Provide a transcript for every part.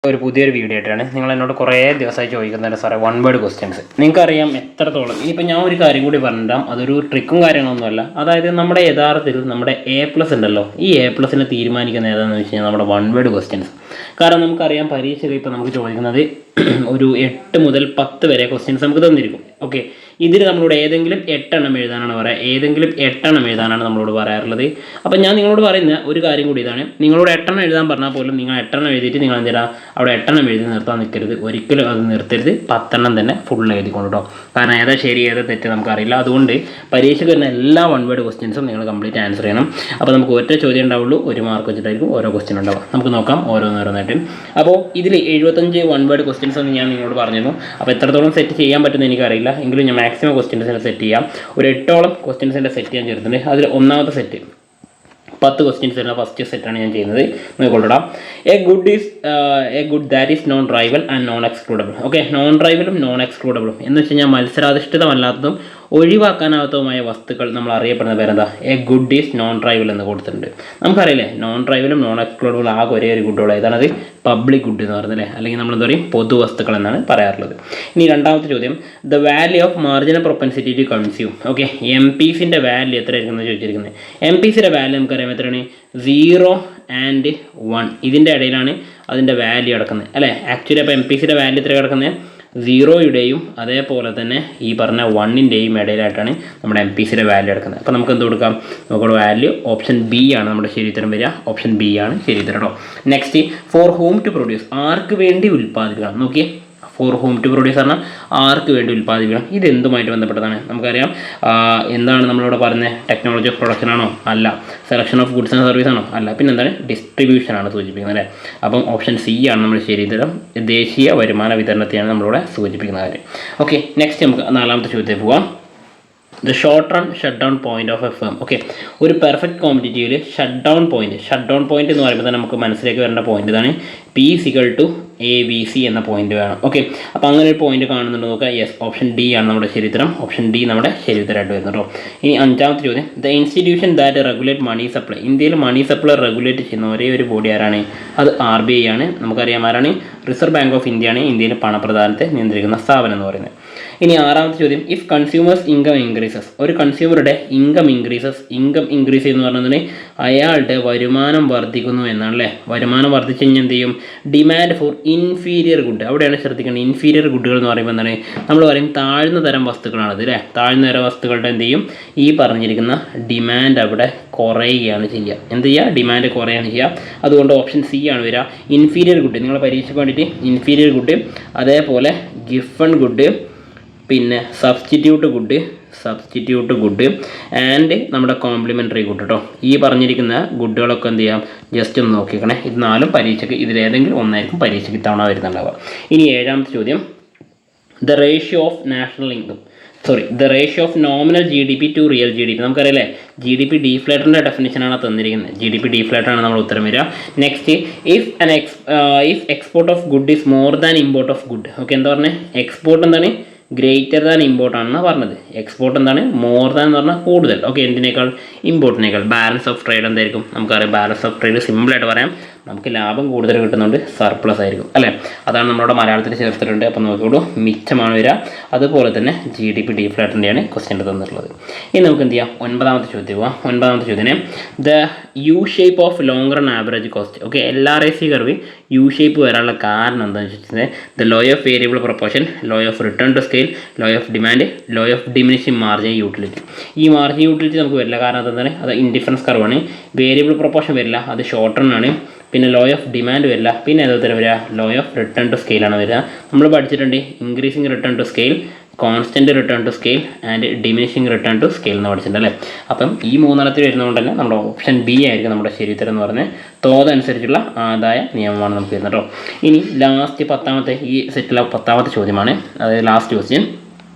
ഒരു പുതിയൊരു വീഡിയോ ആയിട്ടാണ്. നിങ്ങൾ എന്നോട് കുറേ ദിവസമായി ചോദിക്കുന്നുണ്ട് സാറേ വൺ വേർഡ് ക്വസ്റ്റ്യൻസ്. നിങ്ങൾക്കറിയാം എത്രത്തോളം. ഇനിയിപ്പോൾ ഞാൻ ഒരു കാര്യം കൂടി പറഞ്ഞിടാം, അതൊരു ട്രിക്കും കാര്യങ്ങളൊന്നുമല്ല. അതായത് നമ്മുടെ യഥാർത്ഥത്തിൽ നമ്മുടെ A+ ഉണ്ടല്ലോ, ഈ A+നെ തീരുമാനിക്കുന്ന ഏതാണെന്ന് വെച്ച് കഴിഞ്ഞാൽ നമ്മുടെ വൺ വേർഡ് ക്വസ്റ്റ്യൻസ്. കാരണം നമുക്കറിയാം പരീക്ഷകൾ ഇപ്പോൾ നമുക്ക് ചോദിക്കുന്നത് ഒരു 8 മുതൽ 10 വരെ ക്വസ്റ്റ്യൻസ് നമുക്ക് തന്നിരിക്കും. ഓക്കെ, ഇതിൽ നമ്മളോട് ഏതെങ്കിലും 8 എണ്ണം എഴുതാനാണ് പറയുക, ഏതെങ്കിലും 8 എണ്ണം എഴുതാനാണ് നമ്മളോട് പറയാറുള്ളത്. അപ്പോൾ ഞാൻ നിങ്ങളോട് പറയുന്ന ഒരു കാര്യം കൂടി ഇതാണ്, നിങ്ങളോട് 8 എണ്ണം എഴുതാൻ പറഞ്ഞാൽ പോലും നിങ്ങൾ 8 എണ്ണം എഴുതിയിട്ട് നിങ്ങൾ എന്തിനാ അവിടെ 8 എണ്ണം എഴുതി നിർത്താൻ നിൽക്കരുത്. ഒരിക്കലും അത് നിർത്തരുത്, 10 എണ്ണം തന്നെ ഫുൾ എഴുതിക്കൊണ്ട് കേട്ടോ. കാരണം ഏതാ ശരി ഏതാ തെറ്റ് നമുക്കറിയില്ല. അതുകൊണ്ട് പരീക്ഷയ്ക്ക് വരുന്ന എല്ലാ വൺ വേർഡ് ക്വസ്റ്റ്യൻസും നിങ്ങൾ കംപ്ലീറ്റ് ആൻസർ ചെയ്യണം. അപ്പോൾ നമുക്ക് ഒറ്റ ചോദ്യം ഉണ്ടാവുള്ളൂ, 1 മാർക്ക് വെച്ചിട്ടായിരിക്കും ഓരോ ക്വസ്റ്റ്യൻ ഉണ്ടാവുക. നമുക്ക് നോക്കാം ഓരോന്നോരോന്നായിട്ട്. അപ്പോൾ ഇതിൽ 75 വൺ വേർഡ് ക്വസ്റ്റ്യൻസ് എന്ന് ഞാൻ നിങ്ങളോട് പറഞ്ഞിരുന്നു. അപ്പോൾ എത്രത്തോളം സെറ്റ് ചെയ്യാൻ പറ്റുമെന്ന് എനിക്കറിയില്ല, എങ്കിലും ഞാൻ മാക്സിമം ക്വസ്റ്റ്യൻസിനെ സെറ്റ് ചെയ്യാം. ഒരു 8ഓളം ക്വസ്റ്റ്യൻസിൻ്റെ സെറ്റ് ചെയ്യാൻ ചേർത്തിട്ടുണ്ട്. അതിൽ ഒന്നാമത്തെ സെറ്റ് 10 ക്വസ്റ്റ്യൻസ് വരുന്ന ഫസ്റ്റ് സെറ്റാണ് ഞാൻ ചെയ്യുന്നത്. നോക്കിക്കൊണ്ടിടാം. A good that is non rival and non excludable. Okay, non റൈവലും നോൺ എക്സ്ക്ലൂഡബിളും എന്ന് വെച്ച് കഴിഞ്ഞാൽ മത്സരാധിഷ്ഠിതമല്ലാത്തതും ഒഴിവാക്കാനാവാത്തതുമായ വസ്തുക്കൾ നമ്മൾ അറിയപ്പെടുന്ന പേരെന്താ? A good is non rival എന്ന് കൊടുത്തിട്ടുണ്ട്. നമുക്കറിയില്ലേ, നോൺ റൈവലും നോൺ എക്സ്ക്ലൂഡബിളും ആകെ ഒരേ ഒരു ഗുഡുള്ളൂ. ഏതാണത്? പബ്ലിക് ഗുഡ് എന്ന് പറയുന്നത് അല്ലേ, അല്ലെങ്കിൽ നമ്മൾ എന്താ പറയും, പൊതുവസ്തുക്കൾ എന്നാണ് പറയാറുള്ളത്. ഇനി രണ്ടാമത്തെ ചോദ്യം, the value of marginal propensity to consume. Okay, MPsൻ്റെ വാല്യൂ എത്രയായിരിക്കും എന്ന് ചോദിച്ചിരിക്കുന്നത്. MPsയുടെ വാല്യൂ നമുക്കറിയാം എത്രയാണ്? 0 and 1. ഇതിൻ്റെ ഇടയിലാണ് അതിൻ്റെ വാല്യൂ കിടക്കുന്നത് അല്ലേ. ആക്ച്വലി അപ്പോൾ MPsയുടെ വാല്യൂ എത്ര കിടക്കുന്നത്? 0യുടെയും അതേപോലെ തന്നെ ഈ പറഞ്ഞ 1ൻ്റെയും ഇടയിലായിട്ടാണ് നമ്മുടെ MPsയുടെ വാല്യൂ എടുക്കുന്നത്. അപ്പോൾ നമുക്ക് എന്ത് കൊടുക്കാം? നമുക്കുള്ള വാല്യൂ ഓപ്ഷൻ B ആണ് നമ്മുടെ ശരി ഉത്തരം വരിക. ഓപ്ഷൻ B ആണ് ശരി ഉത്തരം കേട്ടോ. Next, for whom to produce. ആർക്ക് വേണ്ടി ഉൽപ്പാദിപ്പിക്കണം? നോക്കിയേ, ഫോർ ഹൂം ടു പ്രൊഡ്യൂസ് പറഞ്ഞാൽ ആർക്ക് വേണ്ടി ഉൽപ്പാദിപ്പിക്കണം. ഇത് എന്തുമായിട്ട് ബന്ധപ്പെട്ടതാണ്? നമുക്കറിയാം എന്താണ് നമ്മളിവിടെ പറയുന്നത്? ടെക്നോളജി ഓഫ് പ്രൊഡക്ഷൻ ആണോ? അല്ല. Selection of goods and service ആണോ? അല്ല. പിന്നെ എന്താണ്? ഡിസ്ട്രിബ്യൂഷൻ ആണ് സൂചിപ്പിക്കുന്നത് അല്ലേ. അപ്പം ഓപ്ഷൻ C ആണ് നമ്മൾ ശരി ഉത്തരം. ദേശീയ വരുമാന വിതരണത്തെയാണ് നമ്മളിവിടെ സൂചിപ്പിക്കുന്ന കാര്യം. ഓക്കെ, നെക്സ്റ്റ് നമുക്ക് നാലാമത്തെ ചോദ്യത്തിൽ പോകാം. The short run shut down point of A firm. Okay, ഒരു പെർഫെക്റ്റ് കോമ്പറ്റീറ്റീവിൽ ഷട്ട് ഡൗൺ പോയിന്റ് എന്ന് പറയുമ്പോൾ തന്നെ നമുക്ക് മനസ്സിലേക്ക് വരേണ്ട പോയിന്റ് ഇതാണ്. P = ABC എന്ന പോയിന്റ് വേണം. ഓക്കെ, അപ്പോൾ അങ്ങനെ ഒരു പോയിന്റ് കാണുന്നുണ്ട് നോക്കുക. യെസ്, ഓപ്ഷൻ D ആണ് നമ്മുടെ ശരി ഉത്തരം. ഓപ്ഷൻ D നമ്മുടെ ശരി ഉത്തരമായിട്ട് വരുന്നത് കേട്ടോ. ഇനി അഞ്ചാമത്തെ ചോദ്യം, the institution that regulate money supply. ഇന്ത്യയിൽ മണി സപ്ലൈ റെഗുലേറ്റ് ചെയ്യുന്ന ഒരേ ഒരു ബോഡി ആരാണ്? അത് RBI ആണ്. നമുക്കറിയാം ആരാണ്? റിസർവ് ബാങ്ക് ഓഫ് ഇന്ത്യ ആണ് ഇന്ത്യയിൽ പണപ്രധാനത്തെ നിയന്ത്രിക്കുന്ന സ്ഥാപനം എന്ന് പറയുന്നത്. ഇനി ആറാമത്തെ ചോദ്യം, ഇഫ് കൺസ്യൂമേഴ്സ് ഇൻകം ഇൻക്രീസസ്. ഒരു കൺസ്യൂമറുടെ ഇൻകം ഇൻക്രീസ് എന്ന് പറഞ്ഞാൽ അയാളുടെ വരുമാനം വർദ്ധിക്കുന്നു എന്നാണ് അല്ലേ. വരുമാനം വർദ്ധിച്ചു കഴിഞ്ഞാൽ എന്ത് ചെയ്യും? Demand for inferior good. അവിടെയാണ് ശ്രദ്ധിക്കേണ്ടത്. ഇൻഫീരിയർ ഗുഡുകൾ എന്ന് പറയുമ്പോൾ എന്താണ്? നമ്മൾ പറയും താഴ്ന്ന തരം വസ്തുക്കളാണത് അല്ലേ. താഴ്ന്ന തരം വസ്തുക്കളുടെ എന്ത് ചെയ്യും? ഈ പറഞ്ഞിരിക്കുന്ന ഡിമാൻഡ് അവിടെ കുറയുകയാണ് ചെയ്യുക. എന്ത് ചെയ്യുക? ഡിമാൻഡ് കുറയുകയാണ് ചെയ്യുക. അതുകൊണ്ട് ഓപ്ഷൻ C ആണ് വരിക. ഇൻഫീരിയർ ഗുഡ്, നിങ്ങളെ പരീക്ഷയ്ക്ക് വേണ്ടിയിട്ട് ഇൻഫീരിയർ ഗുഡ്, അതേപോലെ ഗിഫൺ ഗുഡ്, പിന്നെ സബ്സ്റ്റിറ്റ്യൂട്ട് ഗുഡ് ആൻഡ് നമ്മുടെ കോംപ്ലിമെൻ്ററി ഗുഡ് കേട്ടോ. ഈ പറഞ്ഞിരിക്കുന്ന ഗുഡുകളൊക്കെ എന്ത് ചെയ്യാം? ജസ്റ്റ് ഒന്ന് നോക്കിക്കണേ. ഇത് നാലും പരീക്ഷയ്ക്ക് ഇതിലേതെങ്കിലും ഒന്നായിരിക്കും പരീക്ഷയ്ക്ക് ഇത്തവണ വരുന്നുണ്ടാവുക. ഇനി ഏഴാമത്തെ ചോദ്യം, the ratio of nominal GDP to real GDP. നമുക്കറിയാലേ GDP ഡീഫ്ലേറ്ററിൻ്റെ ഡെഫിനിഷനാണ് തന്നിരിക്കുന്നത്. GDP ഡീഫ്ലേറ്ററാണ് നമ്മൾ ഉത്തരം വരിക. Next, if export of good is more than import of good. Okay, എന്താ പറഞ്ഞത്? എക്സ്പോർട്ട് എന്താണ്? ഗ്രേറ്റർ ദാൻ ഇമ്പോർട്ട് ആണെന്നാണ് പറഞ്ഞത്. എക്സ്പോർട്ട് എന്താണ്? മോർ ദാൻ എന്ന് പറഞ്ഞാൽ കൂടുതൽ. ഓക്കെ, എന്തിനേക്കാൾ? ഇമ്പോർട്ടിനേക്കാൾ. ബാലൻസ് ഓഫ് ട്രേഡ് എന്തായിരിക്കും? നമുക്കറിയാം ബാലൻസ് ഓഫ് ട്രേഡ് സിമ്പിളായിട്ട് പറയാം, നമുക്ക് ലാഭം കൂടുതൽ കിട്ടുന്നുണ്ട്, സർപ്ലസ് ആയിരിക്കും അല്ലേ. അതാണ് നമ്മുടെ മലയാളത്തിൽ ചേർത്തിട്ടുണ്ട്. അപ്പോൾ നോക്കിക്കോളൂ, മിച്ചമാണ് വരിക. അതുപോലെ തന്നെ GDP ഡീഫ്ലേറ്ററിൻ്റെയാണ് ക്വസ്റ്റ്യൻ തന്നിട്ടുള്ളത്. ഇനി നമുക്ക് എന്ത് ചെയ്യാം? ഒൻപതാമത്തെ ചോദ്യം പോവാം. ഒൻപതാമത്തെ ചോദ്യം, ദ U shape of long run average cost. Okay, LRAC curve U shape വരാനുള്ള കാരണം എന്താണെന്ന് വെച്ചാൽ the law of variable proportion, law of return to scale, law of demand, law of diminishing margin utility. ഈ മാർജിൻ യൂട്ടിലിറ്റി നമുക്ക് വരില്ല, കാരണം അതെന്താണ്? അത് ഇൻഡിഫറൻസ് കർവാണ്. വേരിയബിൾ പ്രൊപ്പോർഷൻ വരില്ല, അത് ഷോർട്ട് റൺ ആണ്. പിന്നെ ലോ ഓഫ് ഡിമാൻഡ് വരില്ല. പിന്നെ ഏതൊരു വരിക? ലോ ഓഫ് റിട്ടേൺ ടു സ്കെയിലാണ് വരിക. നമ്മൾ പഠിച്ചിട്ടുണ്ട് increasing return to scale, constant return to scale and diminishing return to scale എന്ന് പഠിച്ചിട്ടുണ്ട് അല്ലേ. അപ്പം ഈ മൂന്നെണ്ണത്തിൽ വരുന്നതുകൊണ്ട് തന്നെ നമ്മുടെ ഓപ്ഷൻ B ആയിരിക്കും നമ്മുടെ ശരി ഉത്തരം എന്ന് പറഞ്ഞാൽ തോതനുസരിച്ചുള്ള ആദായ നിയമമാണ് നമുക്ക് വരുന്നത് കേട്ടോ. ഇനി ലാസ്റ്റ് പത്താമത്തെ ഈ സെറ്റിലെ 10ാമത്തെ ചോദ്യമാണ്, അതായത് last question.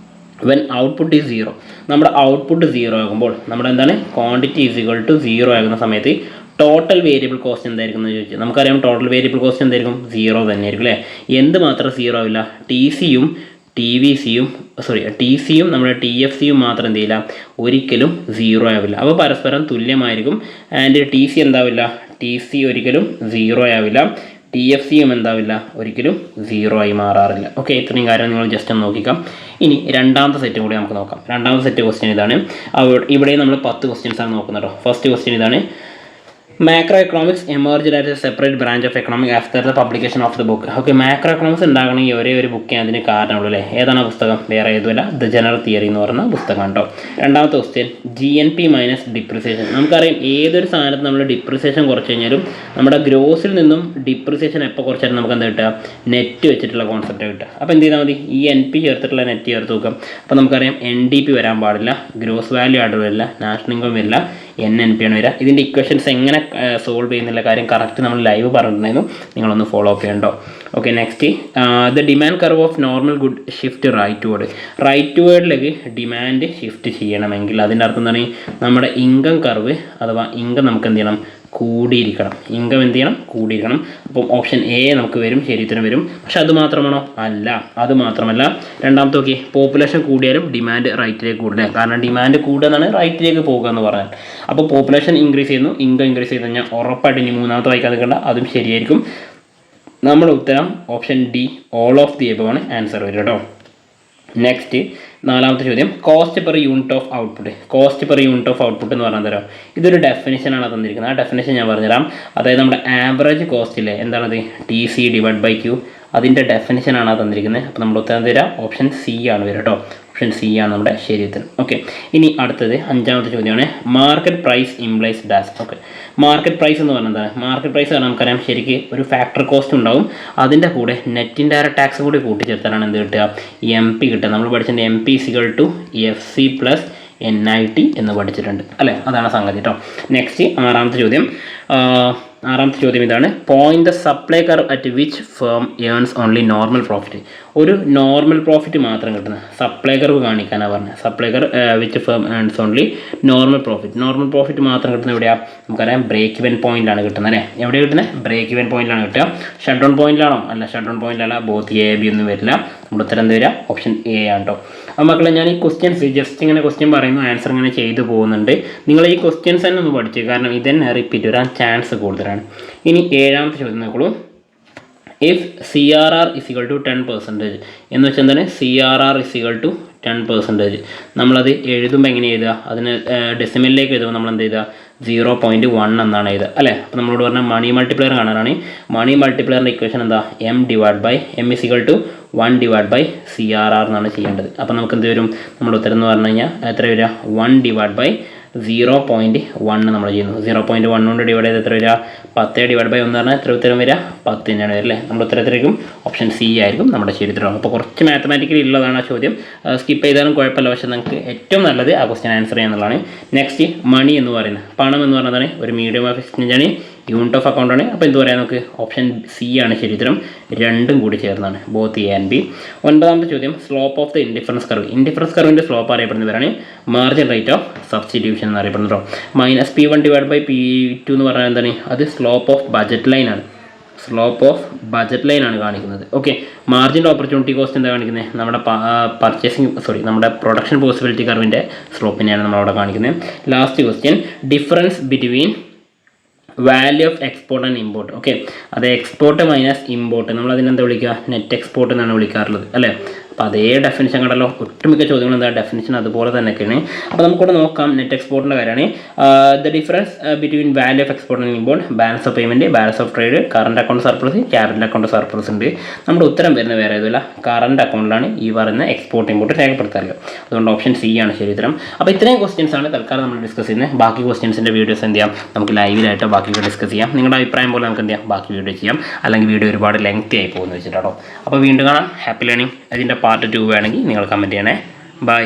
When output is 0. നമ്മുടെ ഔട്ട്പുട്ട് 0 ആകുമ്പോൾ നമ്മുടെ എന്താണ്? ക്വാണ്ടിറ്റി ഈസ് ഈക്വൽ ടു 0 ആകുന്ന സമയത്ത് ടോട്ടൽ വേരിയബിൾ കോസ്റ്റ് എന്തായിരിക്കും എന്ന് ചോദിച്ചാൽ നമുക്കറിയാം ടോട്ടൽ വേരിയബിൾ കോസ്റ്റ് എന്തായിരിക്കും? 0 തന്നെയായിരിക്കും അല്ലേ. എന്ത് മാത്രം 0 ആവില്ല? TCയും TCയും നമ്മുടെ TFCയും മാത്രം എന്ത് ചെയ്യില്ല? ഒരിക്കലും 0 ആവില്ല. അപ്പോൾ പരസ്പരം തുല്യമായിരിക്കും. And TC എന്താവില്ല? TC ഒരിക്കലും 0 ആവില്ല. TFCയും എന്താവില്ല, ഒരിക്കലും 0 ആയി മാറാറില്ല. ഓക്കെ, ഇത്രയും കാര്യം നിങ്ങൾ ജസ്റ്റ് ഒന്ന് നോക്കിക്കാം. ഇനി രണ്ടാമത്തെ സെറ്റും കൂടി നമുക്ക് നോക്കാം. രണ്ടാമത്തെ സെറ്റ് ക്വസ്റ്റ്യൻ ഇതാണ്. ഇവിടെ നമ്മൾ 10 ക്വസ്റ്റ്യൻസ് ആണ് നോക്കുന്നത് കേട്ടോ. ഫസ്റ്റ് ക്വസ്റ്റ്യൻ ഇതാണ്: macro economics emerged as A separate branch of economic after the publication of the book. Okay, macro economics ഉണ്ടാകണമെങ്കിൽ ഒരേ ഒരു ബുക്ക് അതിന് കാരണമുള്ളൂ അല്ലേ? ഏതാണ് ആ പുസ്തകം? വേറെ ഏതുമല്ല, ദ ജനറൽ തിയറി എന്ന് പറയുന്ന പുസ്തകം കേട്ടോ. രണ്ടാമത്തെ ക്വസ്റ്റ്യൻ: GNP മൈനസ് ഡിപ്രിസിയേഷൻ. നമുക്കറിയാം ഏതൊരു സാധനത്ത് നമ്മൾ ഡിപ്രിസിയേഷൻ കുറച്ച് കഴിഞ്ഞാലും നമ്മുടെ ഗ്രോസിൽ നിന്നും ഡിപ്രിസിയേഷൻ എപ്പോൾ കുറച്ചാലും നമുക്ക് എന്താ കിട്ടുക? നെറ്റ് വെച്ചിട്ടുള്ള കോൺസെപ്റ്റ് കിട്ടുക. അപ്പോൾ എന്ത് ചെയ്താൽ മതി? ഈ NP ചേർത്തിട്ടുള്ള നെറ്റ് ചേർത്ത് നോക്കാം. അപ്പോൾ നമുക്കറിയാം NDP വരാൻ പാടില്ല, ഗ്രോസ് വാല്യൂ ആഡ് വരില്ല, നാഷണൽ ഇൻകം വരില്ല, NNP ആണ് വരിക. ഇതിൻ്റെ ഇക്വേഷൻസ് എങ്ങനെ സോൾവ് ചെയ്യുന്നുള്ള കാര്യം കറക്റ്റ് നമ്മൾ ലൈവ് പറഞ്ഞിട്ടുണ്ടായിരുന്നു, നിങ്ങളൊന്ന് ഫോളോ അപ്പ് ചെയ്യണ്ടോ. Okay, next: the demand curve of normal good shift right വേർഡിലേക്ക് ഡിമാൻഡ് ഷിഫ്റ്റ് ചെയ്യണമെങ്കിൽ അതിൻ്റെ അർത്ഥം എന്താണ്? നമ്മുടെ ഇൻകം കർവ് അഥവാ ഇൻകം നമുക്ക് എന്ത് ചെയ്യണം? കൂടിയിരിക്കണം. ഇൻകം എന്ത് ചെയ്യണം? കൂടിയിരിക്കണം. അപ്പം ഓപ്ഷൻ A നമുക്ക് വരും, ശരി ഉത്തരം വരും. പക്ഷെ അത് മാത്രമാണോ? അല്ല, അത് മാത്രമല്ല. രണ്ടാമത്തെ നോക്കി, പോപ്പുലേഷൻ കൂടിയാലും ഡിമാൻഡ് റൈറ്റിലേക്ക് കൂടില്ല. കാരണം ഡിമാൻഡ് കൂടുകയെന്നാണ് റൈറ്റിലേക്ക് പോകുക എന്ന് പറഞ്ഞാൽ. അപ്പോൾ പോപ്പുലേഷൻ ഇൻക്രീസ് ചെയ്യുന്നു, ഇൻകം ഇൻക്രീസ് ചെയ്ത് കഴിഞ്ഞാൽ ഉറപ്പായിട്ട് ഇനി മൂന്നാമത്തെ വായിക്കാൻ നിൽക്കേണ്ട, അതും ശരിയായിരിക്കും. നമ്മുടെ ഉത്തരം option D, all of the above ആണ് ആൻസർ വരും കേട്ടോ. നെക്സ്റ്റ് നാലാമത്തെ ചോദ്യം: cost per unit of output. Cost per unit of output എന്ന് പറഞ്ഞാൽ തരാം. ഇതൊരു ഡെഫിനിഷനാണ് തന്നിരിക്കുന്നത്. ആ ഡെഫിനിഷൻ ഞാൻ പറഞ്ഞുതരാം. അതായത് നമ്മുടെ ആവറേജ് കോസ്റ്റില്ലേ, എന്താണത്? TC / Q. അതിൻ്റെ ഡെഫിനിഷനാണ് തന്നിരിക്കുന്നത്. അപ്പോൾ നമ്മുടെ ഉത്തരം തരാം ഓപ്ഷൻ C ആണ് വരിക കേട്ടോ. ഓപ്ഷൻ C ആണ് നമ്മുടെ ശരി ഉത്തരം. ഓക്കെ, ഇനി അടുത്തത് അഞ്ചാമത്തെ ചോദ്യമാണ്: market price implies dash. Okay, market price എന്ന് പറഞ്ഞാൽ എന്താണ്? മാർക്കറ്റ് പ്രൈസ് പറഞ്ഞാൽ നമുക്കറിയാം ശരിക്ക് ഒരു ഫാക്ടർ കോസ്റ്റ് ഉണ്ടാവും, അതിൻ്റെ കൂടെ നെറ്റ് ഇൻഡയറക്റ്റ് ടാക്സ് കൂടി കൂട്ടിച്ചേർത്താലാണ് എന്ത് കിട്ടുക? MP കിട്ടുക. നമ്മൾ പഠിച്ചിട്ടുണ്ട് MP = FC + NIT എന്ന് പഠിച്ചിട്ടുണ്ട് അല്ലേ? അതാണ് സംഗതി കേട്ടോ. നെക്സ്റ്റ് ആറാമത്തെ ചോദ്യം ഇതാണ്: point the supply curve at which firm earns only normal profit. ഒരു നോർമൽ പ്രോഫിറ്റ് മാത്രം കിട്ടുന്ന സപ്ലൈ കർവ് കാണിക്കാനാണ് പറഞ്ഞത്. Supply curve which firm earns only normal profit മാത്രം കിട്ടുന്നത് എവിടെയാണ്? നമുക്കറിയാം ബ്രേക്ക് ഇവൻ പോയിന്റാണ് കിട്ടുന്നത് അല്ലേ? എവിടെയാണ് കിട്ടുന്നത്? ബ്രേക്ക് ഇവൻ പോയിന്റിലാണ് കിട്ടുക. ഷട്ട് ഡൗൺ പോയിന്റിലാണോ? അല്ല, ഷട്ട് ഡൗൺ പോയിന്റിലല്ല. ബോത്ത് A, B ഒന്നും വരില്ല. നമ്മുടെ ഉത്തരം എന്ത് വരിക? ഓപ്ഷൻ A ആണ് കേട്ടോ. അപ്പോൾ മക്കളെ, ഞാൻ ഈ ക്വസ്റ്റ്യൻസ് ജസ്റ്റ് ഇങ്ങനെ ക്വസ്റ്റ്യൻ പറയുന്നു, ആൻസർ ഇങ്ങനെ ചെയ്തു പോകുന്നുണ്ട്. നിങ്ങൾ ഈ ക്വസ്റ്റ്യൻസ് തന്നെ ഒന്ന് പഠിച്ചു, കാരണം ഇതന്നെ റിപ്പീറ്റ് വരാൻ ചാൻസ് കൂടുതലാണ്. ഇനി ഏഴാമത്തെ ചോദ്യം നോക്കൂ: ഇഫ് CRR = 10% എന്ന് വെച്ചാൽ എന്താണ്? CRR = 10%. നമ്മളത് എഴുതുമ്പോൾ എങ്ങനെ എഴുതുക? അതിന് ഡെസിമലിലേക്ക് എഴുതുമ്പോൾ നമ്മൾ എന്ത് ചെയ്താൽ 0.1 എന്നാണ് എഴുതുക അല്ലേ? അപ്പോൾ നമ്മളോട് പറഞ്ഞാൽ മണി മൾട്ടിപ്ലയർ കാണാനാണ്. മണി മൾട്ടിപ്ലയറിൻ്റെ ഇക്വേഷൻ എന്താ? M = 1/CRR എന്നാണ് ചെയ്യേണ്ടത്. അപ്പോൾ നമുക്ക് എന്ത് വരും? നമ്മുടെ ഉത്തരം എന്ന് പറഞ്ഞു കഴിഞ്ഞാൽ എത്ര വരിക? 1/0.1 നമ്മൾ ചെയ്യുന്നു. 0.1 കൊണ്ട് ഡിവൈഡ് ചെയ്ത് എത്ര വരിക? 10/1 പറഞ്ഞാൽ എത്ര ഉത്തരം വരിക? 10 തന്നെയാണ് വരില്ലേ? നമ്മുടെ ഉത്തരത്തിലേക്കും ഓപ്ഷൻ C ആയിരിക്കും നമ്മുടെ ശരി ഉത്തരം. അപ്പോൾ കുറച്ച് മാത്തമാറ്റിക്കലി ഉള്ളതാണ് ആ ചോദ്യം. സ്കിപ്പ് ചെയ്താലും കുഴപ്പമില്ല, പക്ഷേ നമുക്ക് ഏറ്റവും നല്ലത് ആ ക്വസ്റ്റ്യൻ ആൻസർ ചെയ്യാന്നുള്ളതാണ്. നെക്സ്റ്റ്, മണി എന്ന് പറയുന്നത്, പണം എന്ന് പറയുന്നതാണ് ഒരു മീഡിയം ഓഫ് എക്സ്ചേഞ്ച് ആണ്, യൂണിറ്റ് ഓഫ് അക്കൗണ്ട് ആണ്. അപ്പോൾ എന്ത് പറയാം? നമുക്ക് ഓപ്ഷൻ C ആണ് ശരി ഉത്തരം. രണ്ടും കൂടി ചേർന്നാണ്, ബോത്ത് A and B. ഒൻപതാമത്തെ ചോദ്യം: slope of the indifference curve. Indifference കർവിൻ്റെ സ്ലോപ്പ് അറിയപ്പെടുന്നവരാണ് മാർജിൻ റേറ്റ് ഓഫ് സബ്സ്റ്റിറ്റ്യൂഷൻ എന്ന് അറിയപ്പെടുന്നത്. -P1 / P2 എന്ന് പറഞ്ഞാൽ എന്താണ്? അത് സ്ലോപ്പ് ഓഫ് ബജറ്റ് ലൈൻ ആണ്. കാണിക്കുന്നത്. ഓക്കെ, മാർജിൻ ഓപ്പർച്യൂണിറ്റി കോസ്റ്റ് എന്താ കാണിക്കുന്നത്? നമ്മുടെ നമ്മുടെ പ്രൊഡക്ഷൻ പോസിബിലിറ്റി കർവിൻ്റെ സ്ലോപ്പിനെയാണ് നമ്മളവിടെ കാണിക്കുന്നത്. Last question: difference between value of export and import. Okay, അത് എക്സ്പോർട്ട് മൈനസ് ഇമ്പോർട്ട്, നമ്മൾ അതിനെന്താ വിളിക്കുക? നെറ്റ് എക്സ്പോർട്ട് എന്നാണ് വിളിക്കാറുള്ളത് അല്ലേ? അപ്പോൾ അതേ ഡെഫിനിഷൻ കണ്ടല്ലോ. ഒട്ടുമിക്ക ചോദ്യങ്ങൾ എന്താ? ഡെഫിനിഷൻ അതുപോലെ തന്നെയൊക്കെയാണ്. അപ്പോൾ നമുക്കിവിടെ നോക്കാം. നെറ്റ് എക്സ്പോർട്ടിൻ്റെ കാര്യമാണ്. The difference between value of export and import, balance of payment, balance of trade, current account surplus, capital account surplus ഉണ്ട്. നമ്മുടെ ഉത്തരം വരുന്നത് വേറെ ഏതുമില്ല, കറണ്ട് അക്കൗണ്ടിലാണ് ഈ പറയുന്ന എക്സ്പോർട്ട് ഇമ്പോർട്ട് രേഖപ്പെടുത്താറുള്ളത്. അതുകൊണ്ട് ഓപ്ഷൻ C ആണ് ശരി ഉത്തരം. അപ്പോൾ ഇത്രയും ക്വസ്റ്റ്യൻസ് ആണ് തൽക്കാലം നമ്മൾ ഡിസ്കസ് ചെയ്യുന്നത്. ബാക്കി ക്വസ്റ്റ്യൻസിൻ്റെ വീഡിയോസ് എന്ത് ചെയ്യാം? നമുക്ക് ലൈവിലായിട്ടോ ബാക്കിയൊക്കെ ഡിസ്കസ് ചെയ്യാം. നിങ്ങളുടെ അഭിപ്രായം പോലെ നമുക്ക് എന്ത് ചെയ്യാം? ബാക്കി വീഡിയോ ചെയ്യാം. അല്ലെങ്കിൽ വീഡിയോ ഒരുപാട് ലെങ്തി ആയി പോകുമെന്ന് വെച്ചിട്ടോ. അപ്പോൾ വീണ്ടും കാണാം. Happy learning. അതിൻ്റെ പാർട്ട് 2 വേണമെങ്കിൽ നിങ്ങൾ കമൻറ്റ് ചെയ്യണേ. ബൈ.